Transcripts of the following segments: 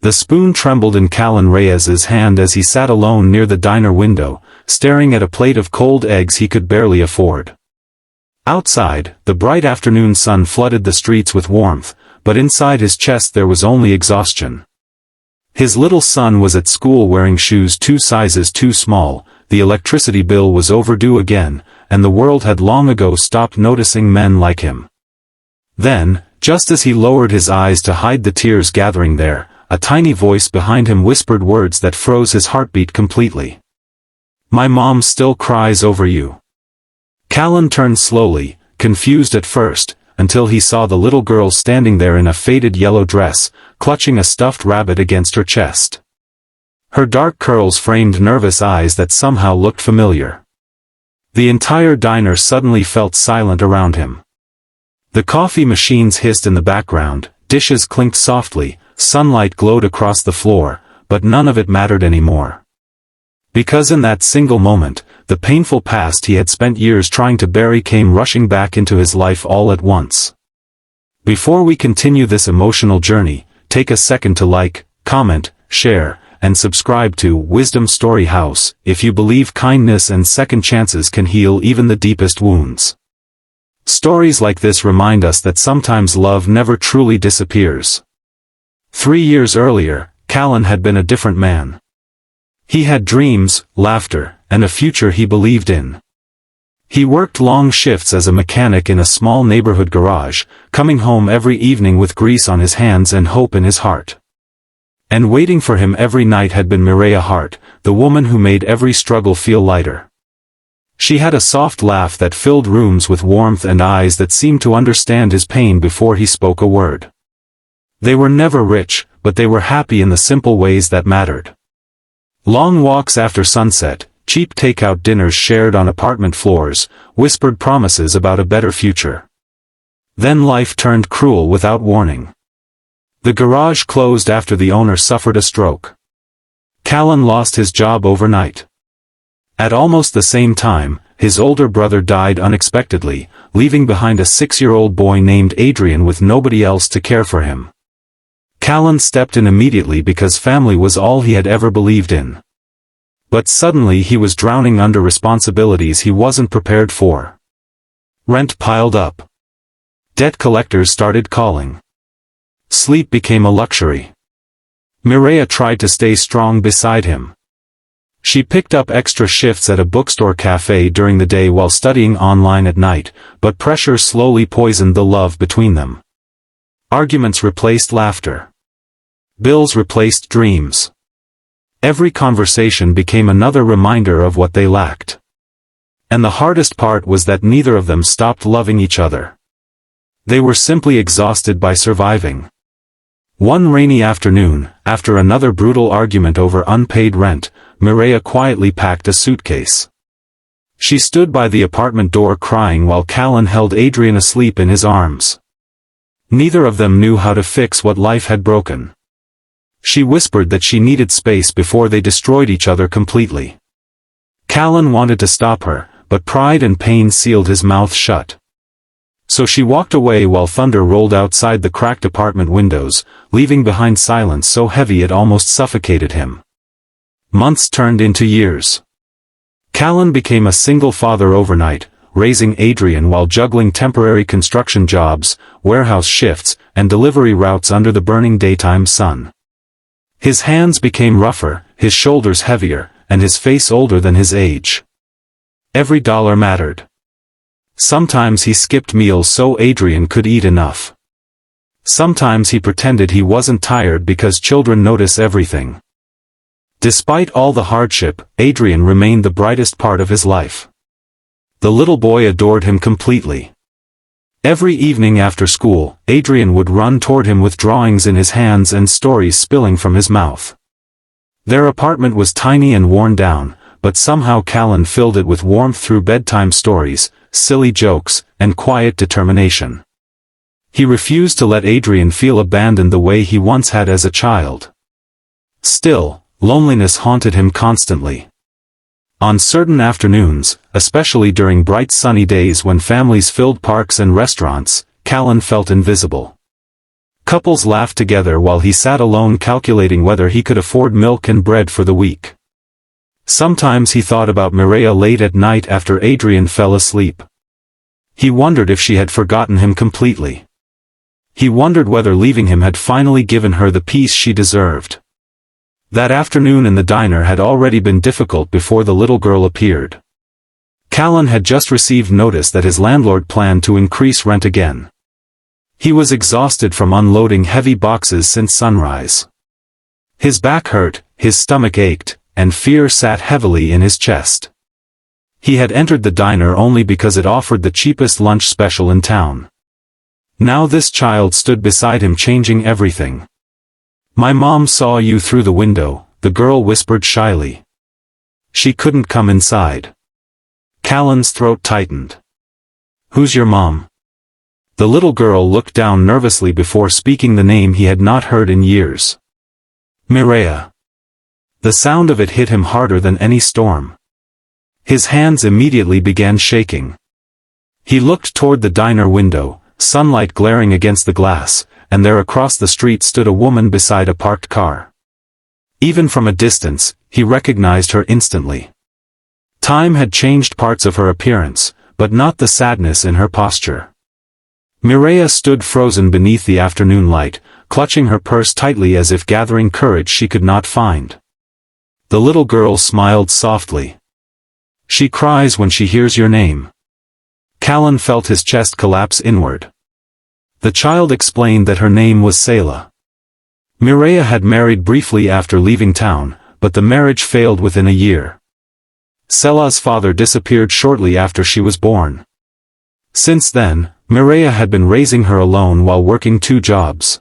The spoon trembled in Callan Reyes's hand as he sat alone near the diner window, staring at a plate of cold eggs he could barely afford. Outside, the bright afternoon sun flooded the streets with warmth, but inside his chest there was only exhaustion. His little son was at school wearing shoes 2 sizes too small, the electricity bill was overdue again, and the world had long ago stopped noticing men like him. Then, just as he lowered his eyes to hide the tears gathering there, a tiny voice behind him whispered words that froze his heartbeat completely. "My mom still cries over you." Callan turned slowly, confused at first, until he saw the little girl standing there in a faded yellow dress, clutching a stuffed rabbit against her chest. Her dark curls framed nervous eyes that somehow looked familiar. The entire diner suddenly felt silent around him. The coffee machines hissed in the background, dishes clinked softly, sunlight glowed across the floor, but none of it mattered anymore. Because in that single moment, the painful past he had spent years trying to bury came rushing back into his life all at once. Before we continue this emotional journey, take a second to like, comment, share, and subscribe to Wisdom Story House, if you believe kindness and second chances can heal even the deepest wounds. Stories like this remind us that sometimes love never truly disappears. 3 years earlier, Callan had been a different man. He had dreams, laughter, and a future he believed in. He worked long shifts as a mechanic in a small neighborhood garage, coming home every evening with grease on his hands and hope in his heart. And waiting for him every night had been Mireya Hart, the woman who made every struggle feel lighter. She had a soft laugh that filled rooms with warmth and eyes that seemed to understand his pain before he spoke a word. They were never rich, but they were happy in the simple ways that mattered. Long walks after sunset, cheap takeout dinners shared on apartment floors, whispered promises about a better future. Then life turned cruel without warning. The garage closed after the owner suffered a stroke. Callan lost his job overnight. At almost the same time, his older brother died unexpectedly, leaving behind a 6-year-old boy named Adrian with nobody else to care for him. Callan stepped in immediately because family was all he had ever believed in. But suddenly he was drowning under responsibilities he wasn't prepared for. Rent piled up. Debt collectors started calling. Sleep became a luxury. Mireya tried to stay strong beside him. She picked up extra shifts at a bookstore cafe during the day while studying online at night, but pressure slowly poisoned the love between them. Arguments replaced laughter. Bills replaced dreams. Every conversation became another reminder of what they lacked. And the hardest part was that neither of them stopped loving each other. They were simply exhausted by surviving. One rainy afternoon, after another brutal argument over unpaid rent, Mireya quietly packed a suitcase. She stood by the apartment door crying while Callan held Adrian asleep in his arms. Neither of them knew how to fix what life had broken. She whispered that she needed space before they destroyed each other completely. Callan wanted to stop her, but pride and pain sealed his mouth shut. So she walked away while thunder rolled outside the cracked apartment windows, leaving behind silence so heavy it almost suffocated him. Months turned into years. Callan became a single father overnight, raising Adrian while juggling temporary construction jobs, warehouse shifts, and delivery routes under the burning daytime sun. His hands became rougher, his shoulders heavier, and his face older than his age. Every dollar mattered. Sometimes he skipped meals so Adrian could eat enough. Sometimes he pretended he wasn't tired because children notice everything. Despite all the hardship, Adrian remained the brightest part of his life. The little boy adored him completely. Every evening after school, Adrian would run toward him with drawings in his hands and stories spilling from his mouth. Their apartment was tiny and worn down, but somehow Callan filled it with warmth through bedtime stories, silly jokes, and quiet determination. He refused to let Adrian feel abandoned the way he once had as a child. Still, loneliness haunted him constantly. On certain afternoons, especially during bright sunny days when families filled parks and restaurants, Callan felt invisible. Couples laughed together while he sat alone calculating whether he could afford milk and bread for the week. Sometimes he thought about Mireia late at night after Adrian fell asleep. He wondered if she had forgotten him completely. He wondered whether leaving him had finally given her the peace she deserved. That afternoon in the diner had already been difficult before the little girl appeared. Callan had just received notice that his landlord planned to increase rent again. He was exhausted from unloading heavy boxes since sunrise. His back hurt, his stomach ached, and fear sat heavily in his chest. He had entered the diner only because it offered the cheapest lunch special in town. Now this child stood beside him changing everything. "My mom saw you through the window," the girl whispered shyly. She couldn't come inside. Callan's throat tightened. "Who's your mom?" The little girl looked down nervously before speaking the name he had not heard in years. "Mireia." The sound of it hit him harder than any storm. His hands immediately began shaking. He looked toward the diner window, sunlight glaring against the glass, and there across the street stood a woman beside a parked car. Even from a distance, he recognized her instantly. Time had changed parts of her appearance, but not the sadness in her posture. Mireia stood frozen beneath the afternoon light, clutching her purse tightly as if gathering courage she could not find. The little girl smiled softly. "She cries when she hears your name." Callan felt his chest collapse inward. The child explained that her name was Selah. Mireia had married briefly after leaving town, but the marriage failed within a year. Selah's father disappeared shortly after she was born. Since then, Mireia had been raising her alone while working 2 jobs.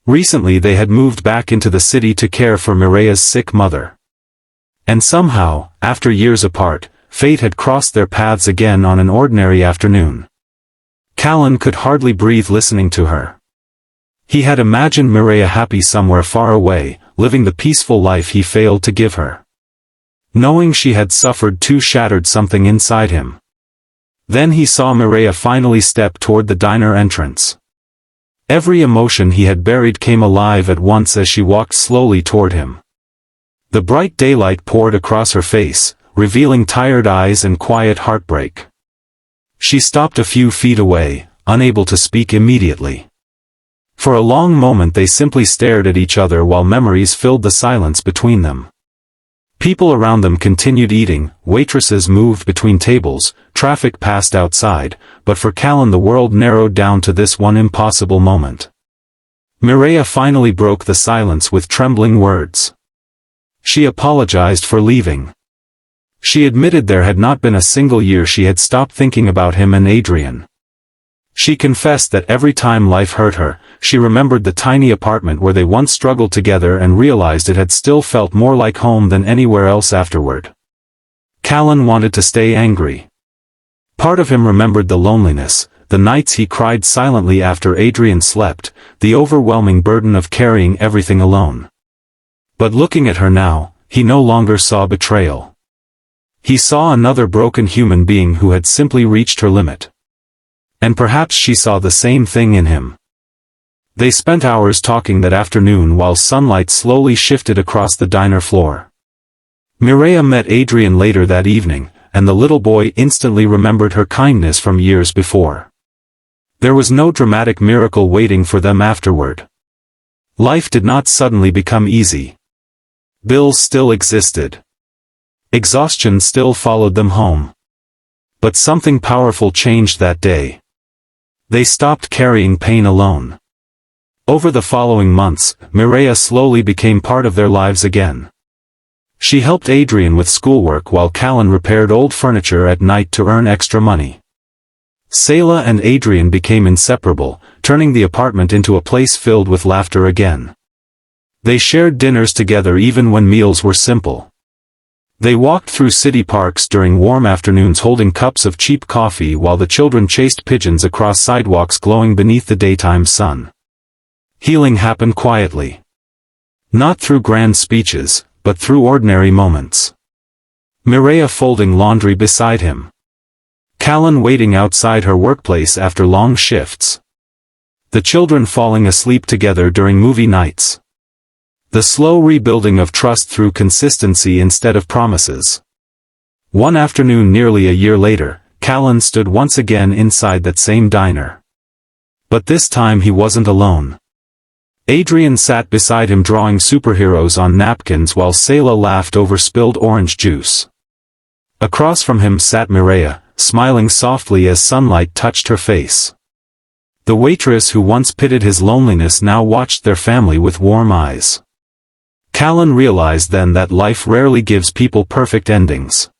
Recently they had moved back into the city to care for Mireia's sick mother. And somehow, after years apart, fate had crossed their paths again on an ordinary afternoon. Callan could hardly breathe listening to her. He had imagined Mireia happy somewhere far away, living the peaceful life he failed to give her. Knowing she had suffered too shattered something inside him. Then he saw Mireia finally step toward the diner entrance. Every emotion he had buried came alive at once as she walked slowly toward him. The bright daylight poured across her face, revealing tired eyes and quiet heartbreak. She stopped a few feet away, unable to speak immediately. For a long moment they simply stared at each other while memories filled the silence between them. People around them continued eating, waitresses moved between tables, traffic passed outside, but for Callan the world narrowed down to this one impossible moment. Mireia finally broke the silence with trembling words. She apologized for leaving. She admitted there had not been a single year she had stopped thinking about him and Adrian. She confessed that every time life hurt her, she remembered the tiny apartment where they once struggled together and realized it had still felt more like home than anywhere else afterward. Callan wanted to stay angry. Part of him remembered the loneliness, the nights he cried silently after Adrian slept, the overwhelming burden of carrying everything alone. But looking at her now, he no longer saw betrayal. He saw another broken human being who had simply reached her limit. And perhaps she saw the same thing in him. They spent hours talking that afternoon while sunlight slowly shifted across the diner floor. Mireia met Adrian later that evening, and the little boy instantly remembered her kindness from years before. There was no dramatic miracle waiting for them afterward. Life did not suddenly become easy. Bills still existed. Exhaustion still followed them home. But something powerful changed that day. They stopped carrying pain alone. Over the following months, Mireia slowly became part of their lives again. She helped Adrian with schoolwork while Callan repaired old furniture at night to earn extra money. Selah and Adrian became inseparable, turning the apartment into a place filled with laughter again. They shared dinners together even when meals were simple. They walked through city parks during warm afternoons holding cups of cheap coffee while the children chased pigeons across sidewalks glowing beneath the daytime sun. Healing happened quietly. Not through grand speeches, but through ordinary moments. Mireia folding laundry beside him. Callan waiting outside her workplace after long shifts. The children falling asleep together during movie nights. The slow rebuilding of trust through consistency instead of promises. One afternoon nearly a year later, Callan stood once again inside that same diner. But this time he wasn't alone. Adrian sat beside him drawing superheroes on napkins while Selah laughed over spilled orange juice. Across from him sat Mireia, smiling softly as sunlight touched her face. The waitress who once pitied his loneliness now watched their family with warm eyes. Callan realized then that life rarely gives people perfect endings.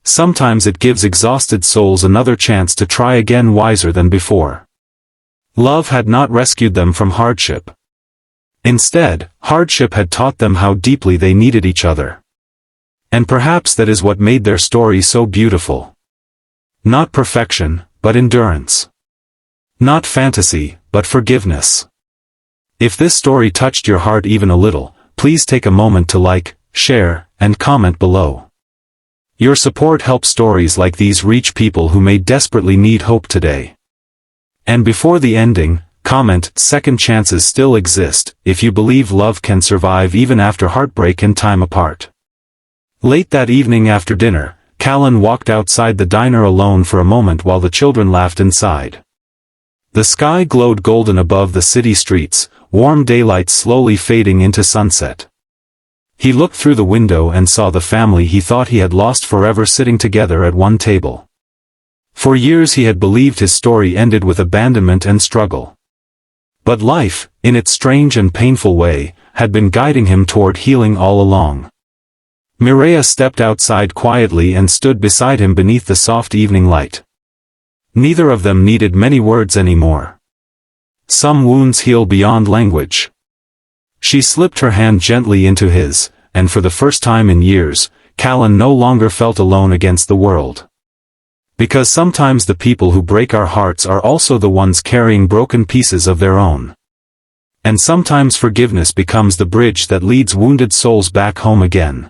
Sometimes it gives exhausted souls another chance to try again wiser than before. Love had not rescued them from hardship. Instead, hardship had taught them how deeply they needed each other. And perhaps that is what made their story so beautiful. Not perfection, but endurance. Not fantasy, but forgiveness. If this story touched your heart even a little, please take a moment to like, share, and comment below. Your support helps stories like these reach people who may desperately need hope today. And before the ending, comment, second chances still exist, if you believe love can survive even after heartbreak and time apart. Late that evening after dinner, Callan walked outside the diner alone for a moment while the children laughed inside. The sky glowed golden above the city streets, warm daylight slowly fading into sunset. He looked through the window and saw the family he thought he had lost forever sitting together at one table. For years he had believed his story ended with abandonment and struggle. But life, in its strange and painful way, had been guiding him toward healing all along. Mireia stepped outside quietly and stood beside him beneath the soft evening light. Neither of them needed many words anymore. Some wounds heal beyond language. She slipped her hand gently into his, and for the first time in years, Callan no longer felt alone against the world. Because sometimes the people who break our hearts are also the ones carrying broken pieces of their own. And sometimes forgiveness becomes the bridge that leads wounded souls back home again.